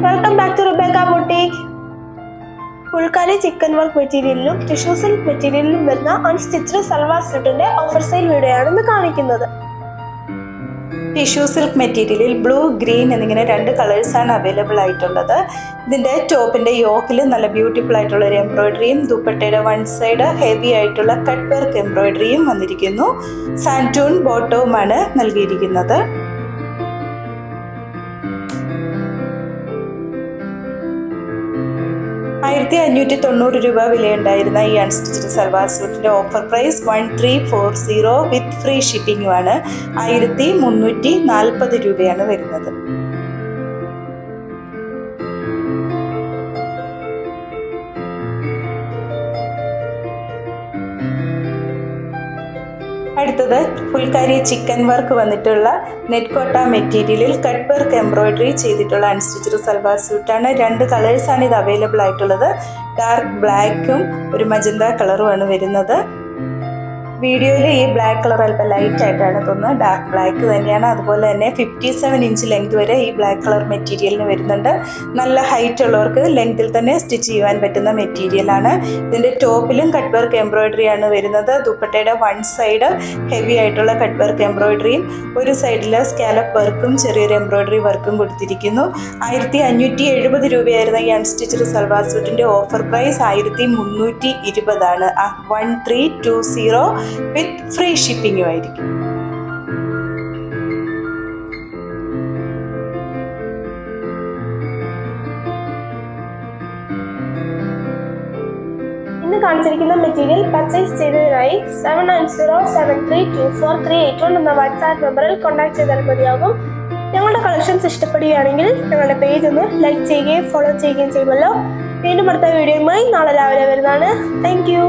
Welcome back to Rebecca boutique. Phulkari chikan work മെറ്റീരിയലിലും tissue silk മെറ്റീരിയലിലും വരുന്ന അൺസ്റ്റിച്ച്ഡ് സൽവാർ സ്യൂട്ടിന്റെ ഓഫർ സെയിൽ വീഡിയോ ആണ് ഇന്ന് കാണിക്കുന്നത്. ടിഷ്യൂ സിൽക്ക് മെറ്റീരിയലിൽ ബ്ലൂ ഗ്രീൻ എന്നിങ്ങനെ രണ്ട് കളേഴ്സാണ് അവൈലബിൾ ആയിട്ടുള്ളത്. ഇതിൻ്റെ ടോപ്പിൻ്റെ യോക്കിൽ നല്ല ബ്യൂട്ടിഫുൾ ആയിട്ടുള്ള ഒരു എംബ്രോയിഡറിയും ദുപ്പട്ടയുടെ വൺ സൈഡ് ഹെവി ആയിട്ടുള്ള കട്ട് വർക്ക് എംബ്രോയിഡറിയും വന്നിരിക്കുന്നു. സാൻറ്റൂൺ ബോട്ടവുമാണ് നൽകിയിരിക്കുന്നത്. 1590 രൂപ വിലയുണ്ടായിരുന്ന ഈ അൺസ്റ്റിച്ച്ഡ് സൽവാർ സ്യൂട്ടിൻ്റെ ഓഫർ പ്രൈസ് 1340 വിത്ത് ഫ്രീ ഷിപ്പിംഗുമാണ്. 1340 രൂപയാണ് വരുന്നത്. അടുത്തത് ഫുൾക്കാരി ചിക്കൻ വർക്ക് വന്നിട്ടുള്ള നെറ്റ് കോട്ട മെറ്റീരിയലിൽ കട്ട് വർക്ക് എംബ്രോയിഡറി ചെയ്തിട്ടുള്ള അൺസ്റ്റിച്ച്ഡ് സൽവാർ സ്യൂട്ടാണ്. രണ്ട് കളേഴ്സാണ് ഇത് അവൈലബിൾ ആയിട്ടുള്ളത്. ഡാർക്ക് ബ്ലാക്കും ഒരു മജന്ത കളറുമാണ് വരുന്നത്. വീഡിയോയിൽ ഈ ബ്ലാക്ക് കളർ അല്പം ലൈറ്റ് ആയിട്ടാണ് തോന്നുന്നത്. ഡാർക്ക് ബ്ലാക്ക് തന്നെയാണ്. അതുപോലെ തന്നെ 57 ഇഞ്ച് ലെങ്ത് വരെ ഈ ബ്ലാക്ക് കളർ മെറ്റീരിയലിന് വരുന്നുണ്ട്. നല്ല ഹൈറ്റ് ഉള്ളവർക്ക് ലെങ്തിൽ തന്നെ സ്റ്റിച്ച് ചെയ്യുവാൻ പറ്റുന്ന മെറ്റീരിയലാണ്. ഇതിൻ്റെ ടോപ്പിലും കട്ട് വർക്ക് എംബ്രോയിഡറി ആണ് വരുന്നത്. ദുപ്പട്ടയുടെ വൺ സൈഡ് ഹെവി ആയിട്ടുള്ള കട്ട് വർക്ക് എംബ്രോയിഡറിയും ഒരു സൈഡിൽ സ്കാലപ്പ് വർക്കും ചെറിയൊരു എംബ്രോയിഡറി വർക്കും കൊടുത്തിരിക്കുന്നു. 1570 രൂപയായിരുന്ന ഈ അൺസ്റ്റിച്ച്ഡ് സൽവാർ സ്യൂട്ടിൻ്റെ ഓഫർ പ്രൈസ് 1320 ആണ്. 1320 വിത്ത് ഫ്രീ ഷിപ്പിംഗും ആയിരിക്കും. ഇന്ന് കാണിച്ചിരിക്കുന്ന മെറ്റീരിയൽ പർച്ചേസ് ചെയ്തതിനായി 7907324381 എന്ന വാട്സാപ്പ് നമ്പറിൽ കോൺടാക്ട് ചെയ്താൽ മതിയാകും. ഞങ്ങളുടെ കളക്ഷൻസ് ഇഷ്ടപ്പെടുകയാണെങ്കിൽ ഞങ്ങളുടെ പേജ് ഒന്ന് ലൈക്ക് ചെയ്യുകയും ഫോളോ ചെയ്യുകയും ചെയ്യുമല്ലോ. വീണ്ടും അടുത്ത വീഡിയോയുമായി നാളെ രാവിലെ വരുന്നതാണ്. Thank you.